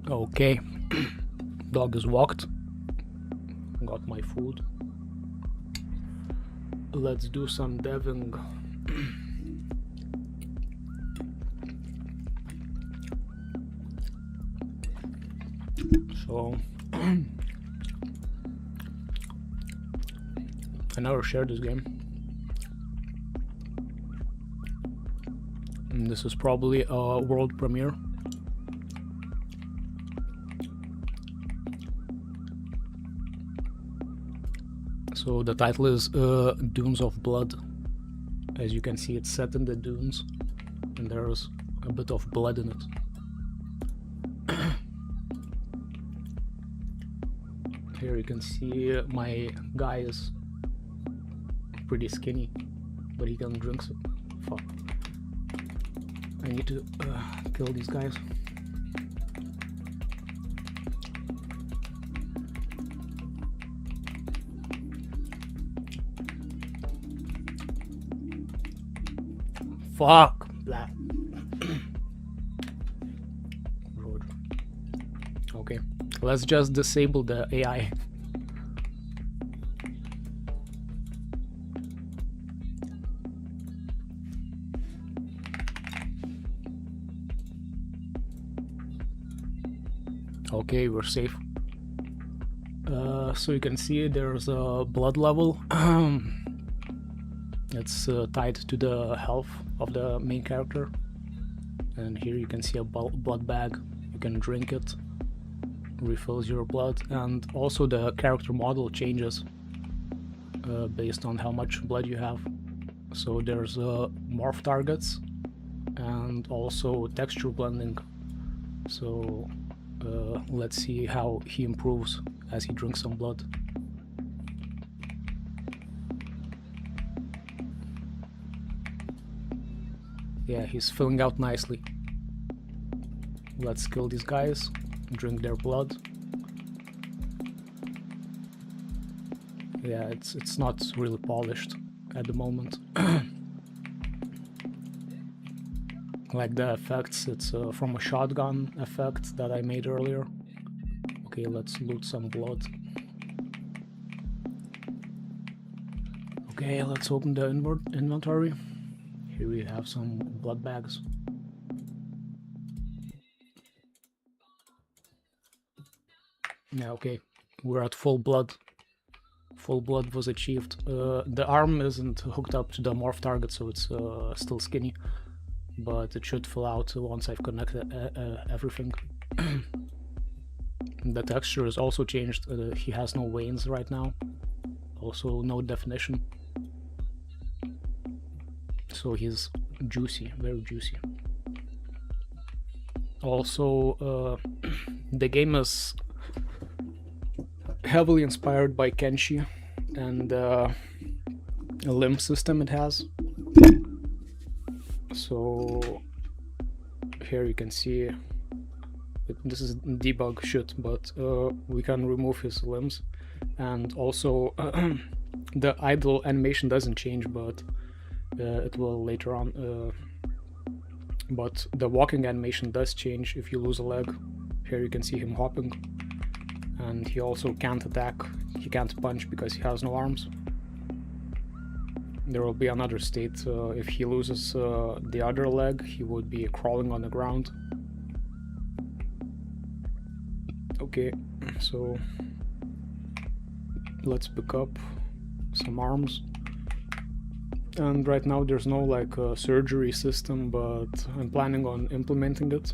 Okay, dog is walked. Got my food. Let's do some deving. So I never shared this game. And this is probably a world premiere. So the title is Dunes of Blood. As you can see, it's set in the dunes, and there's a bit of blood in it. Here you can see my guy is pretty skinny, but he can drink some. Fuck. I need to kill these guys. Fuck. Blah. Road. Okay, let's just disable the AI. Okay, we're safe. So you can see there's a blood level. It's tied to the health of the main character. And here you can see a blood bag. You can drink it. Refills your blood. And also the character model changes based on how much blood you have. So there's morph targets and also texture blending. So let's see how he improves as he drinks some blood. Yeah, he's filling out nicely. Let's kill these guys, drink their blood. Yeah, it's not really polished at the moment. Like the effects, it's from a shotgun effect that I made earlier. Okay, let's loot some blood. Okay, let's open the inventory. Here we have some blood bags. Yeah, okay, we're at full blood. Full blood was achieved. The arm isn't hooked up to the morph target, so it's still skinny. But it should fill out once I've connected everything. The texture is also changed. He has no veins right now. Also no definition. So he's juicy, very juicy. Also, the game is heavily inspired by Kenshi and a limb system it has. So here you can see this is debug shit, but we can remove his limbs, and also the idle animation doesn't change, but it will later on. But the walking animation does change if you lose a leg. Here you can see him hopping, and he also can't attack. He can't punch because he has no arms. There will be another state. If he loses the other leg, he would be crawling on the ground. Okay, so let's pick up some arms. And right now there's no like surgery system, but I'm planning on implementing it.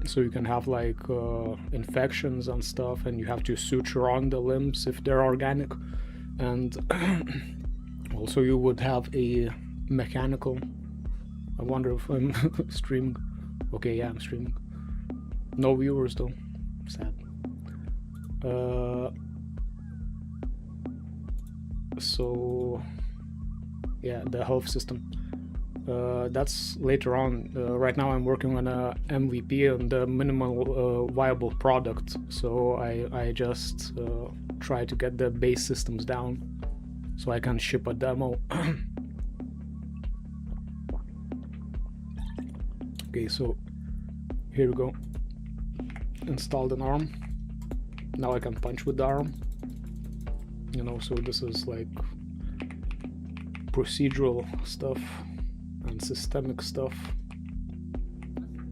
So you can have like infections and stuff, and you have to suture on the limbs if they're organic. And also you would have a mechanical. I wonder if I'm streaming. Okay, yeah, I'm streaming. No viewers though. Sad. So yeah, the health system. That's later on. Right now I'm working on a MVP and the minimal viable product. So I just try to get the base systems down so I can ship a demo. Okay, so here we go. installed an arm. Now I can punch with the arm. You know, so this is like procedural stuff and systemic stuff.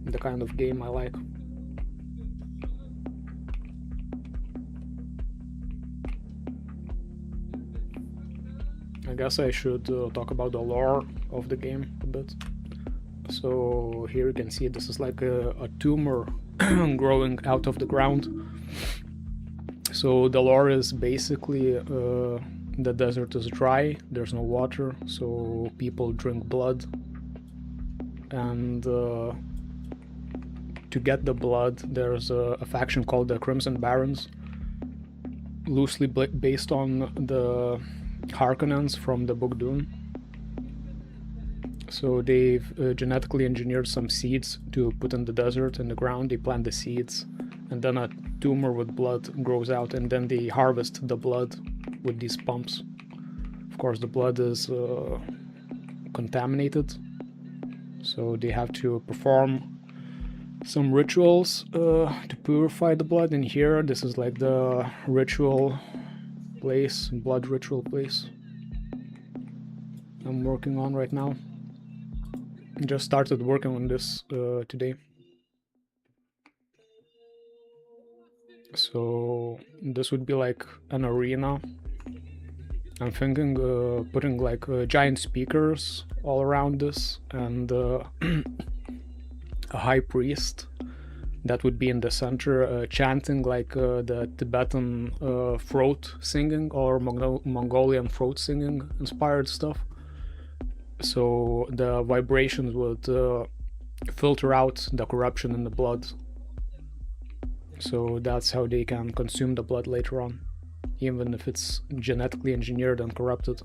The kind of game I like. I guess I should talk about the lore of the game a bit. So here you can see this is like a tumor growing out of the ground. So the lore is basically the desert is dry, there's no water, so people drink blood. And to get the blood, there's a faction called the Crimson Barons, loosely based on the Harkonnens from the book Dune. So they've genetically engineered some seeds to put in the desert, in the ground. They plant the seeds, and then a tumor with blood grows out, and then they harvest the blood with these pumps. Of course, the blood is contaminated, so they have to perform some rituals to purify the blood. And here, this is like the ritual place, blood ritual place I'm working on right now. Just started working on this today. So this would be like an arena. I'm thinking putting like giant speakers all around this, and a high priest that would be in the center chanting like the Tibetan throat singing or Mongolian throat singing inspired stuff. So the vibrations would filter out the corruption in the blood. So that's how they can consume the blood later on, even if it's genetically engineered and corrupted.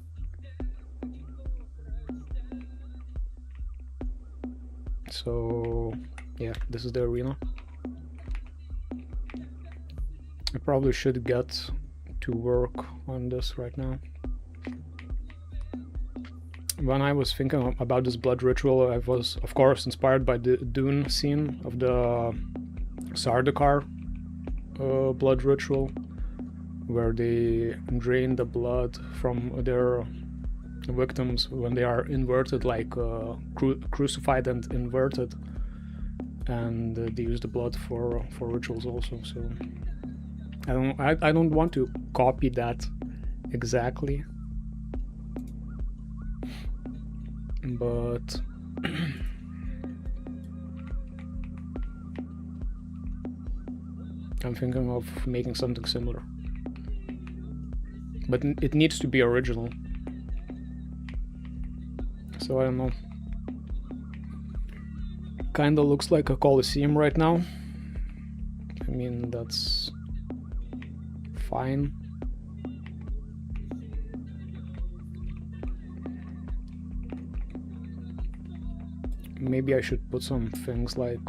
So yeah, this is the arena. I probably should get to work on this right now. When I was thinking about this blood ritual, I was of course inspired by the Dune scene of the Sardaukar blood ritual, where they drain the blood from their victims when they are inverted, like crucified and inverted, and they use the blood for rituals also. So I don't want to copy that exactly, but I'm thinking of making something similar. But it needs to be original. So I don't know. Kinda looks like a Colosseum right now. I mean, that's fine. Maybe I should put some things like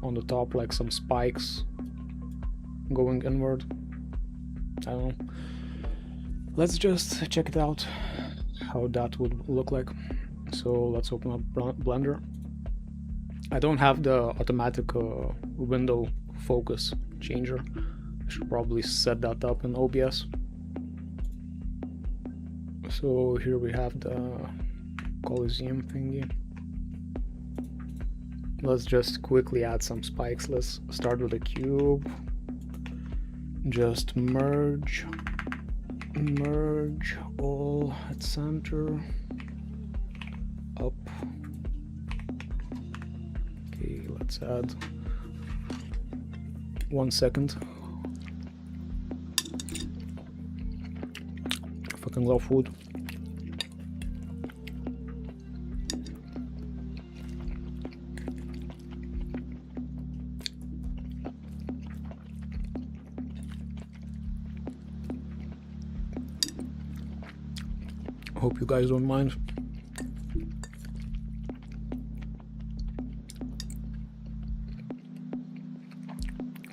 on the top, like some spikes going inward. I don't know. Let's just check it out, how that would look like. So let's open up Blender. I don't have the automatic window focus changer. I should probably set that up in OBS. So here we have the Colosseum thingy. Let's just quickly add some spikes. Let's start with a cube. Just merge all at center, up. Okay, let's add 1 second. Fucking love food. Hope you guys don't mind.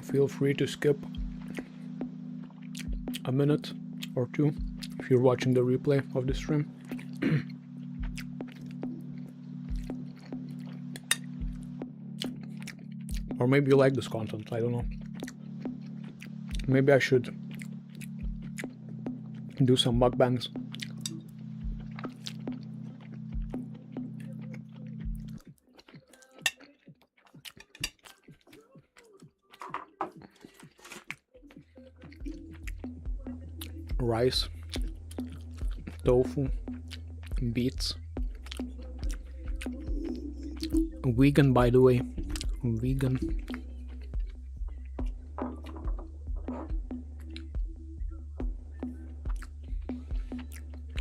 Feel free to skip a minute or two if you're watching the replay of the stream. Or maybe you like this content, I don't know. Maybe I should do some mukbangs. Rice, tofu, beets. Vegan, by the way. Vegan.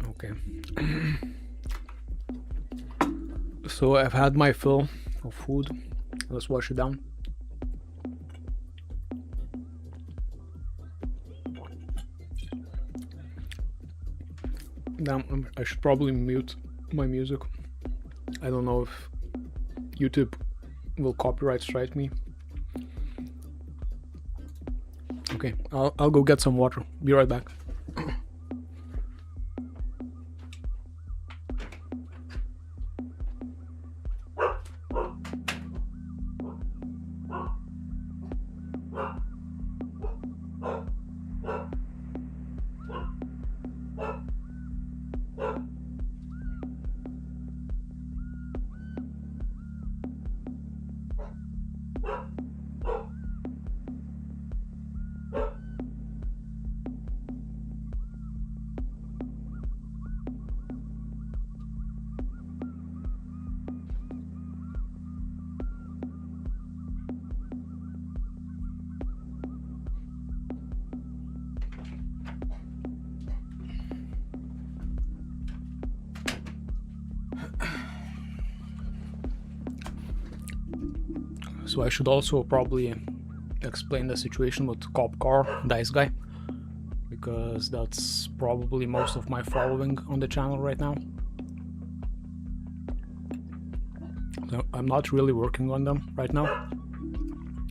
Okay. So I've had my fill of food. Let's wash it down. Damn, I should probably mute my music. I don't know if YouTube will copyright strike me. Okay, I'll go get some water. Be right back. So I should also probably explain the situation with Cop Car, Dice Guy, because that's probably most of my following on the channel right now. So I'm not really working on them right now.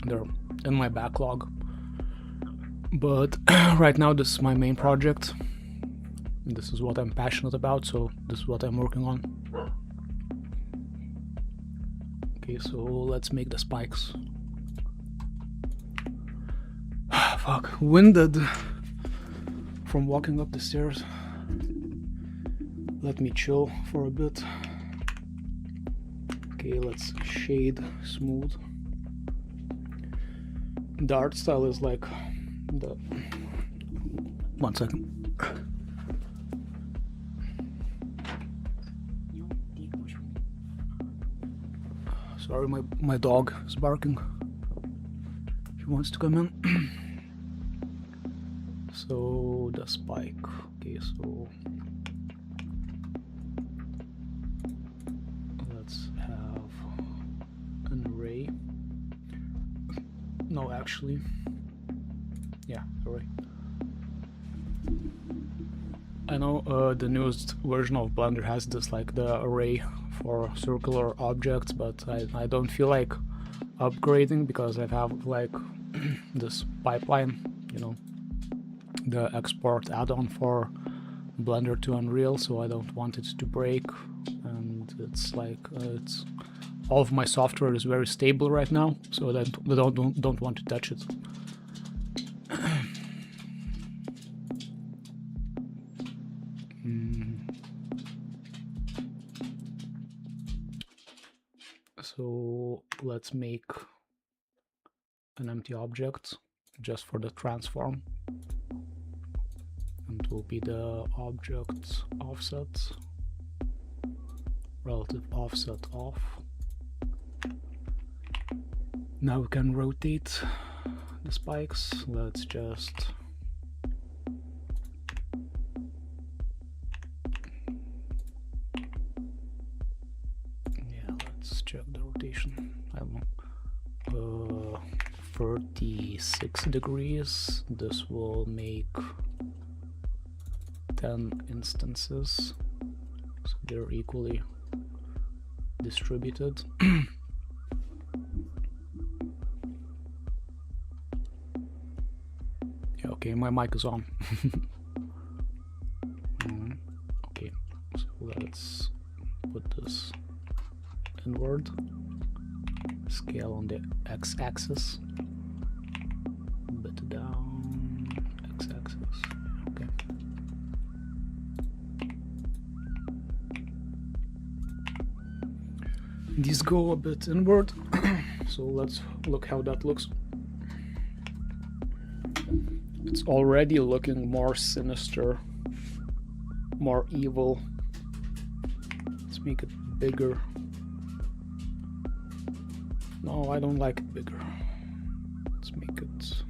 They're in my backlog. But right now this is my main project. This is what I'm passionate about, so this is what I'm working on. Okay, so let's make the spikes. Fuck, winded from walking up the stairs. Let me chill for a bit. Okay, let's shade smooth. The art style is like the... 1 second. Sorry, my dog is barking. He wants to come in. So the spike. Okay, so let's have an array. No, actually, yeah, array. I know the newest version of Blender has this, like the array for circular objects, but I don't feel like upgrading because I have like this pipeline, you know, the export add-on for Blender to Unreal, so I don't want it to break, and it's like it's all of my software is very stable right now, so I don't want to touch it. So let's make an empty object just for the transform, and it will be the object offset, relative offset off. Now we can rotate the spikes. Let's just check the rotation. I don't know, 36 degrees. This will make 10 instances, so they're equally distributed. Yeah, okay, my mic is on. Okay, so let's put this inward, Scale on the x-axis. A bit down, x-axis. Okay. These go a bit inward, so let's look how that looks. It's already looking more sinister, more evil. Let's make it bigger. No, I don't like it bigger. Let's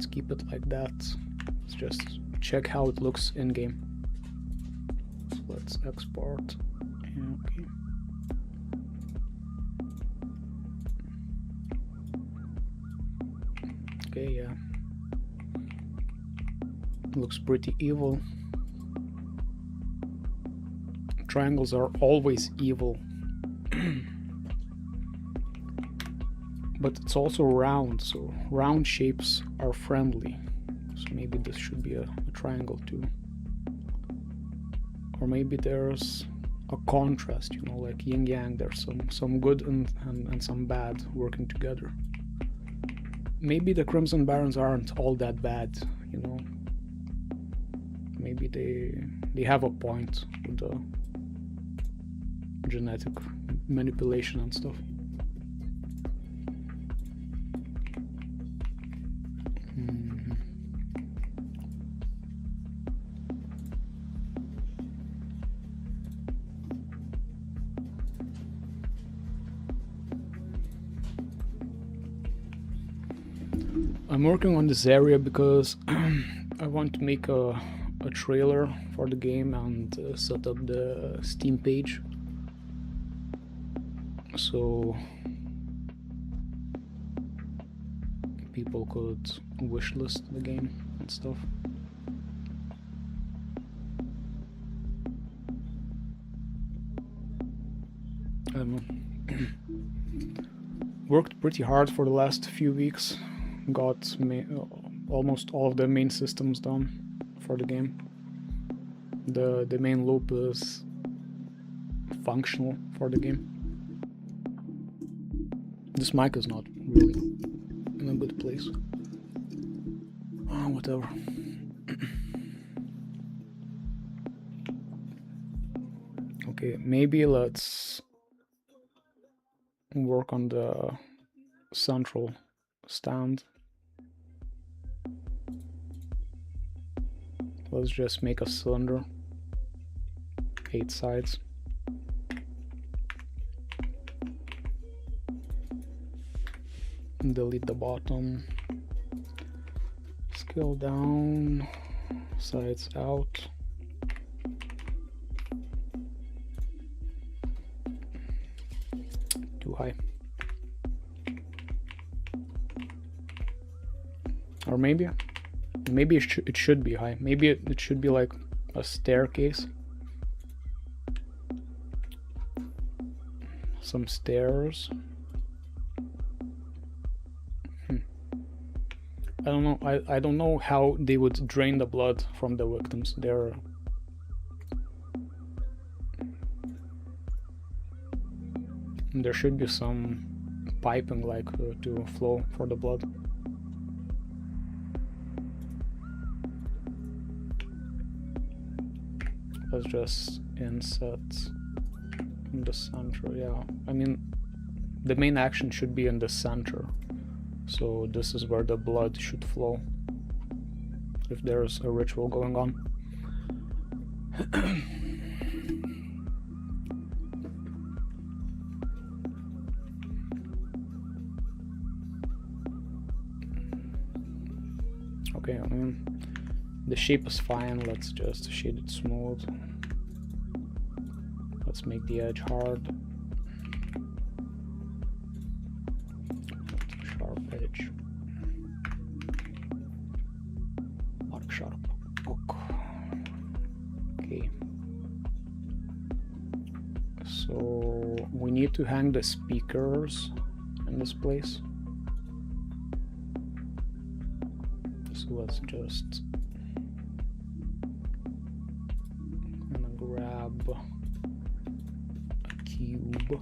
keep it like that. Let's just check how it looks in game. So let's export. Okay. Okay, yeah. Looks pretty evil. Triangles are always evil. But it's also round, so round shapes are friendly. So maybe this should be a triangle too. Or maybe there's a contrast, you know, like yin yang. There's some good and some bad working together. Maybe the Crimson Barons aren't all that bad, you know. Maybe they have a point with the genetic manipulation and stuff. I'm working on this area because I want to make a trailer for the game and set up the Steam page, so people could wishlist the game and stuff. I don't know. Worked pretty hard for the last few weeks. Got almost all of the main systems done for the game. The main loop is functional for the game. This mic is not really in a good place. Oh, whatever. Okay, maybe let's work on the central stand. Let's just make a cylinder, 8 sides. Delete the bottom, scale down, sides out. Too high. Or maybe it should be high. Maybe it should be like a staircase. Some stairs. I don't know. I don't know how they would drain the blood from the victims. There should be some piping like to flow for the blood. Let's just inset in the center. Yeah, I mean the main action should be in the center, so this is where the blood should flow if there's a ritual going on. Okay, I mean the shape is fine. Let's just shade it smooth. Let's make the edge hard. Sharp edge. Mark sharp. Okay. So we need to hang the speakers in this place. So let's just grab a cube.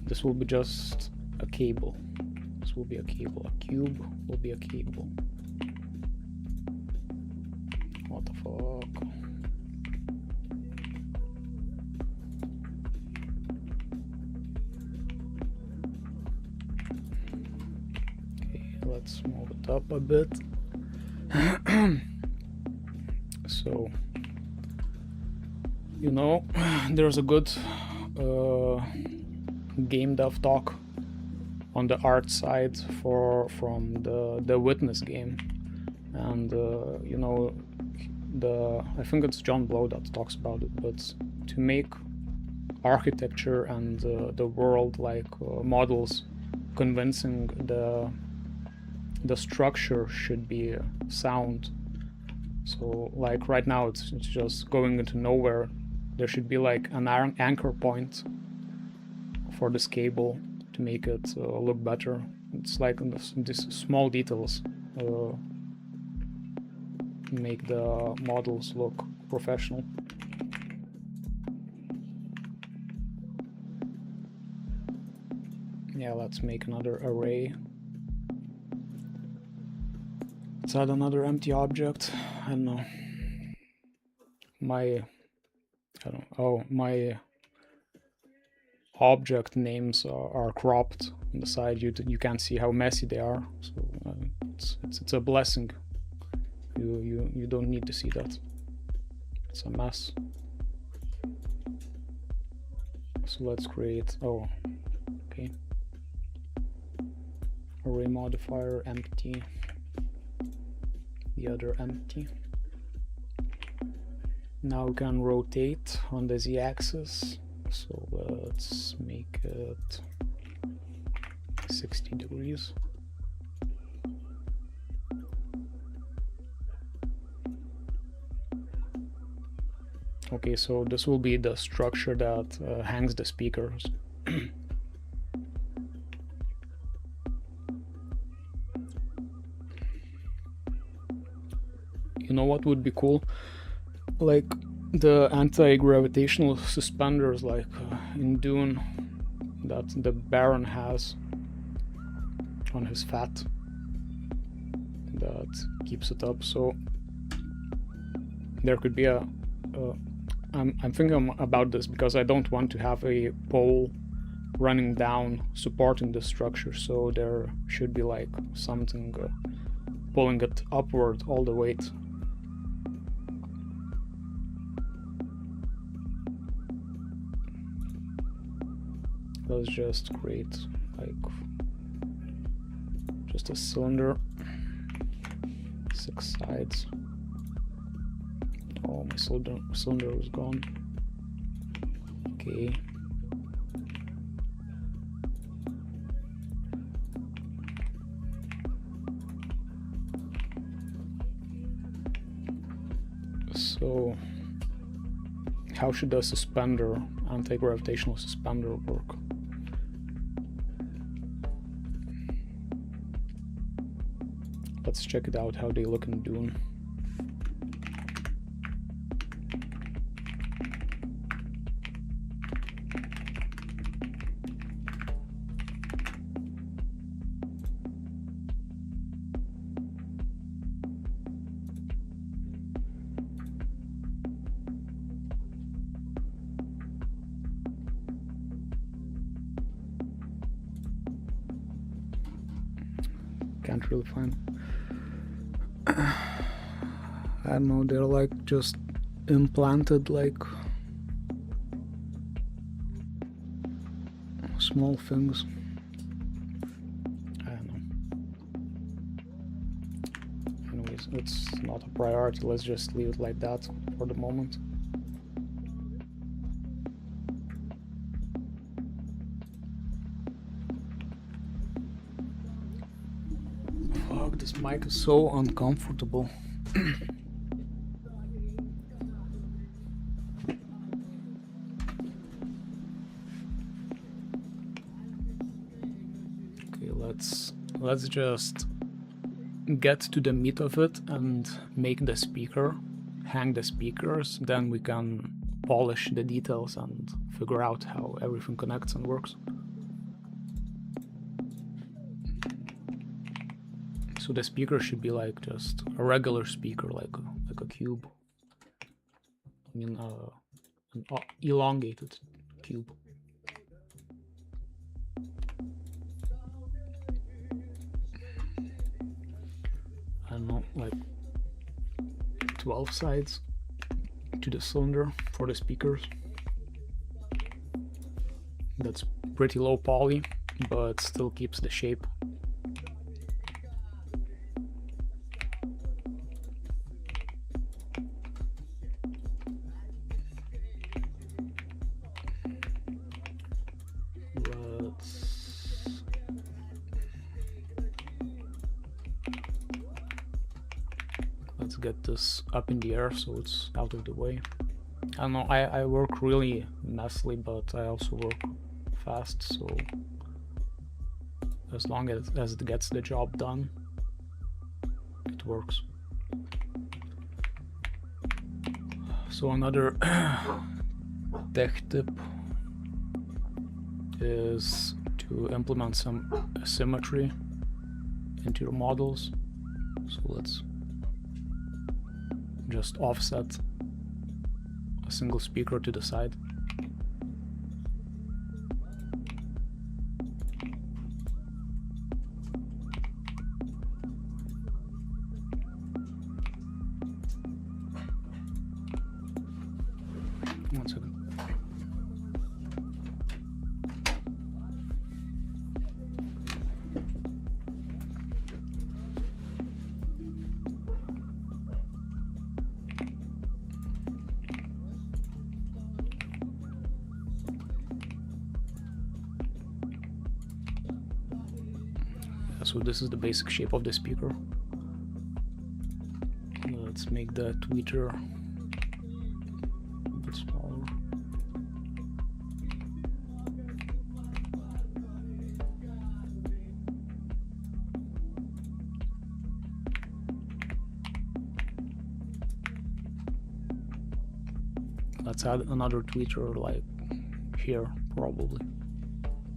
this will be just a cable. This will be a cable. A cube will be a cable. What the fuck? Okay, let's move it up a bit. So, you know, there's a good game dev talk on the art side from the Witness game, and you know, I think it's John Blow that talks about it, but to make architecture and the world like models convincing, the structure should be sound. So like right now it's just going into nowhere. There should be like an anchor point for this cable to make it look better. It's like these small details make the models look professional. Yeah, let's make another array. Let's add another empty object. I don't know. My object names are cropped on the side. You can't see how messy they are, so it's a blessing. You don't need to see that. It's a mess. So let's create okay, array modifier empty, the other empty. Now we can rotate on the z-axis, so let's make it 60 degrees. Okay, so this will be the structure that hangs the speakers. You know what would be cool? Like the anti-gravitational suspenders, like in Dune, that the Baron has on his fat, that keeps it up. So there could be a I'm thinking about this because I don't want to have a pole running down supporting the structure, so there should be like something pulling it upward all the weight. Let's just create like just a cylinder, 6 sides. Oh, my cylinder was gone. Okay. So, how should a suspender, anti-gravitational suspender, work? Let's check it out, how they look in Dune. Can't really find. I don't know, they're like just implanted like small things. I don't know. Anyways, it's not a priority, let's just leave it like that for the moment. Fuck, this mic is so uncomfortable. Okay, let's just get to the meat of it and make the speaker, hang the speakers, then we can polish the details and figure out how everything connects and works. So the speaker should be like just a regular speaker, like a cube. I mean, an elongated cube. I don't know, like 12 sides to the cylinder for the speakers. That's pretty low poly, but still keeps the shape. Let's get this up in the air so it's out of the way. I don't know, I work really messily, but I also work fast, so as long as it gets the job done, it works. So another tech tip is to implement some asymmetry into your models. So let's just offset a single speaker to the side. One second. So this is the basic shape of the speaker. Let's make the tweeter a bit smaller. Let's add another tweeter like here, probably.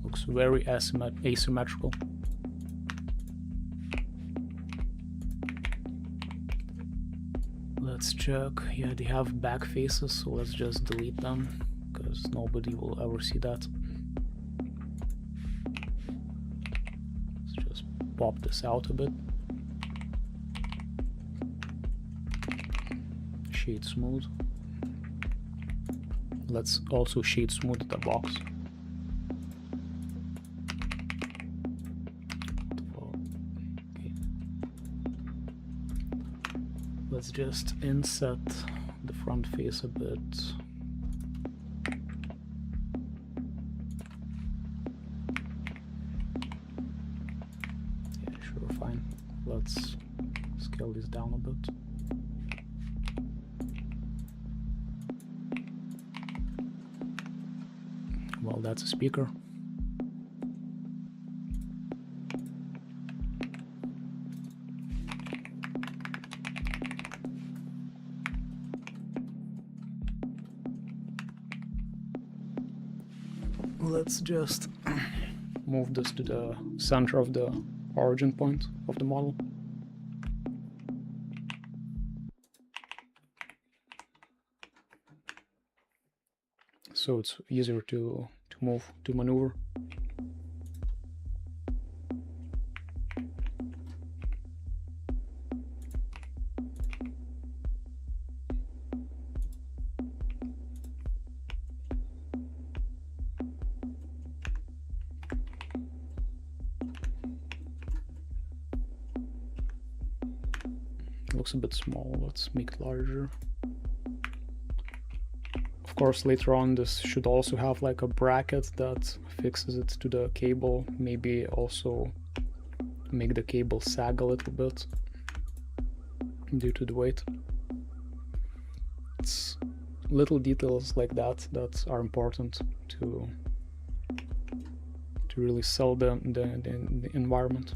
Looks very asymmetrical. Let's check. Yeah, they have back faces, so let's just delete them because nobody will ever see that. Let's just pop this out a bit. Shade smooth. Let's also shade smooth the box. Let's just inset the front face a bit. Yeah, sure, fine. Let's scale this down a bit. Well, that's a speaker. Let's just move this to the center of the origin point of the model. So it's easier to maneuver. Looks a bit small, let's make it larger. Of course, later on this should also have like a bracket that fixes it to the cable, maybe also make the cable sag a little bit due to the weight. It's little details like that that are important to really sell the environment.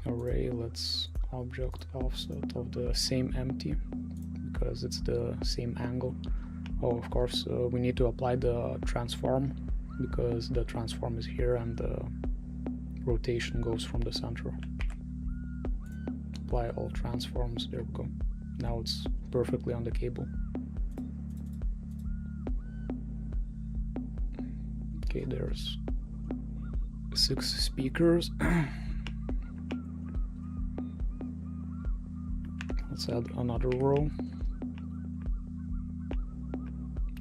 Array, let's object offset of the same empty because it's the same angle. Oh, of course, we need to apply the transform because the transform is here and the rotation goes from the center. Apply all transforms, there we go. Now it's perfectly on the cable. Okay, there's 6 speakers. Let's add another row.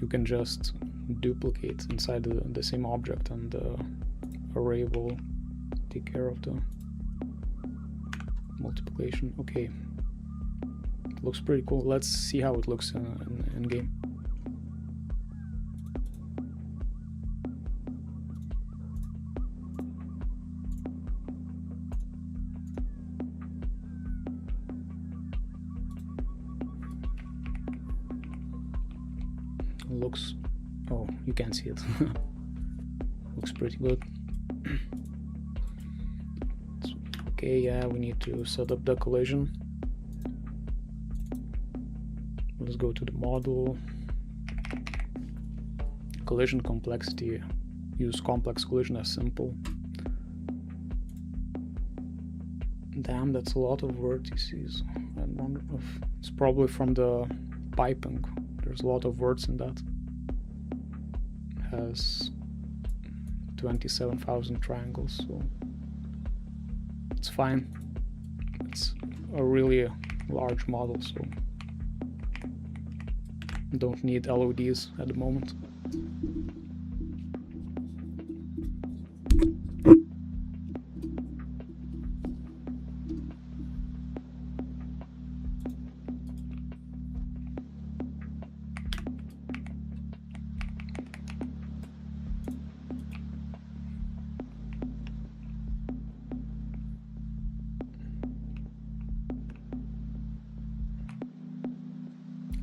You can just duplicate inside the same object, and the array will take care of the multiplication. Okay, it looks pretty cool. Let's see how it looks in game. Looks, oh, you can't see it. Looks pretty good. Okay, yeah, we need to set up the collision. Let's go to the model. Collision complexity. Use complex collision as simple. Damn, that's a lot of vertices. I wonder if it's probably from the piping. There's a lot of words in that. Has 27,000 triangles, so it's fine. It's a really large model, so don't need LODs at the moment.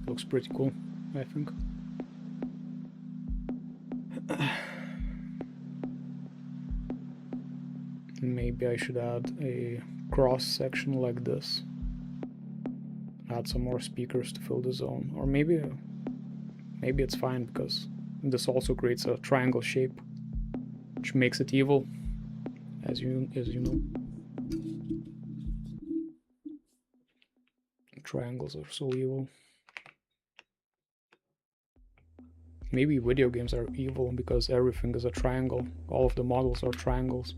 Looks pretty cool, I think. Maybe I should add a cross section like this. Add some more speakers to fill the zone, or maybe it's fine because this also creates a triangle shape, which makes it evil, as you know. Triangles are so evil. Maybe video games are evil because everything is a triangle. All of the models are triangles.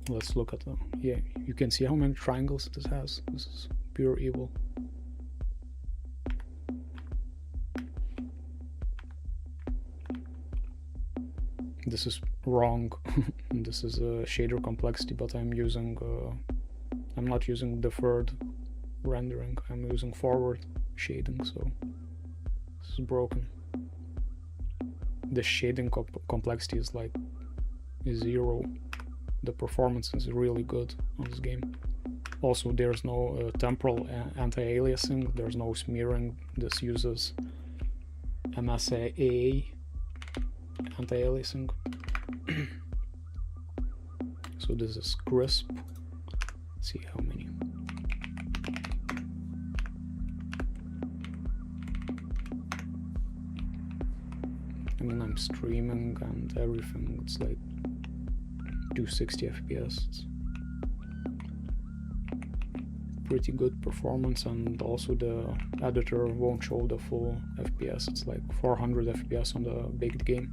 Let's look at them. Yeah, you can see how many triangles this has. This is pure evil. This is wrong. This is a shader complexity, but I'm not using deferred rendering. I'm using forward shading, so this is broken. The shading complexity is like 0. The performance is really good on this game. Also, there's no temporal anti-aliasing, there's no smearing. This uses MSAA anti-aliasing. So this is crisp. Let's see how many. I mean, I'm streaming and everything. It's like 260 FPS. It's pretty good performance, and also the editor won't show the full FPS. It's like 400 FPS on the baked game.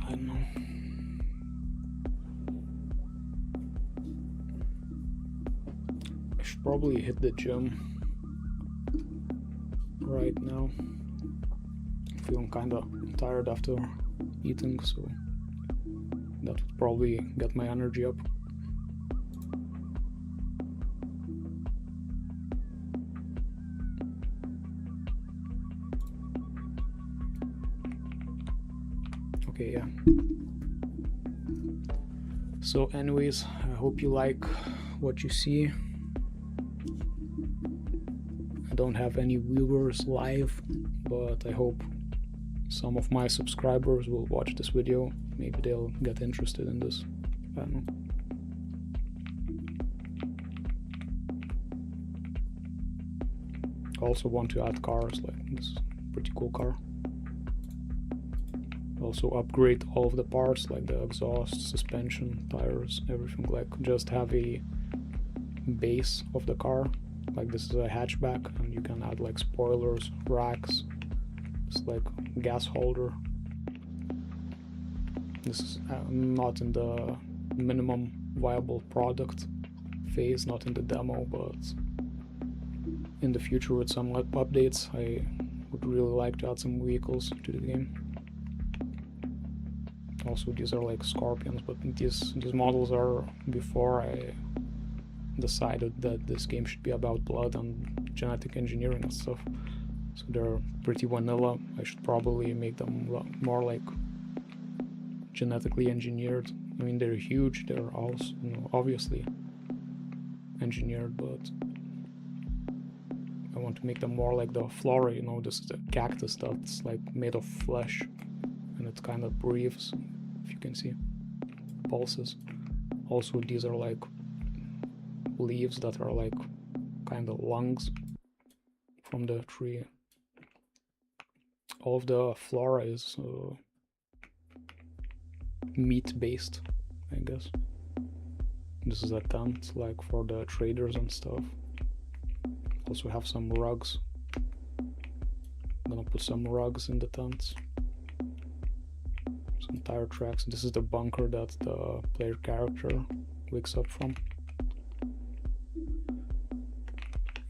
I don't know. I should probably hit the gym right now. I'm feeling kinda tired after eating, so that would probably get my energy up. Okay, yeah. So anyways, I hope you like what you see. I don't have any viewers live, but I hope some of my subscribers will watch this video. Maybe they'll get interested in this. I don't know. also want to add cars, like this pretty cool car. Also upgrade all of the parts, like the exhaust, suspension, tires, everything, like just have a base of the car. Like this is a hatchback, and you can add like spoilers, racks, it's like gas holder. This is not in the minimum viable product phase, not in the demo, but in the future with some updates I would really like to add some vehicles to the game. Also, these are like Scorpions, but these models are before I decided that this game should be about blood and genetic engineering and stuff. So they're pretty vanilla. I should probably make them more like genetically engineered. I mean, they're huge, they're also, you know, obviously engineered, but I want to make them more like the flora, you know, this is a cactus that's like made of flesh, and it kind of breathes, if you can see, pulses. Also, these are like leaves that are like kind of lungs from the tree. All of the flora is meat based, I guess. This is a tent like for the traders and stuff. Also have some rugs. I'm gonna put some rugs in the tents. Some tire tracks. This is the bunker that the player character wakes up from.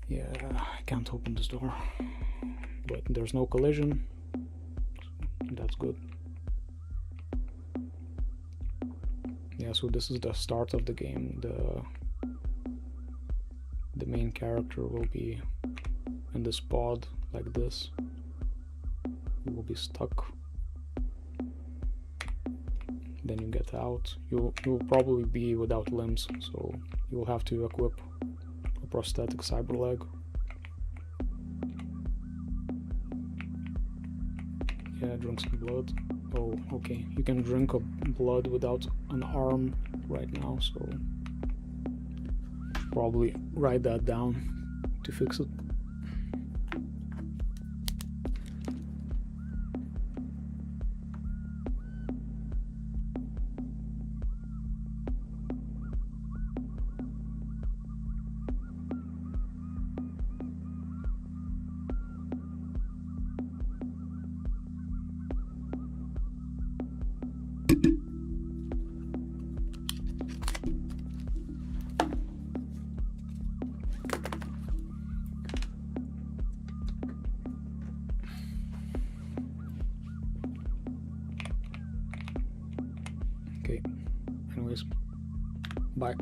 Yeah, I can't open this door, but there's no collision. That's good. Yeah, so this is the start of the game. The main character will be in this pod like this. He will be stuck. Then you get out. You'll probably be without limbs, so you will have to equip a prosthetic cyber leg. Yeah, drink some blood. Oh, okay. You can drink a blood without an arm right now, so probably write that down to fix it. Okay, anyways, bye.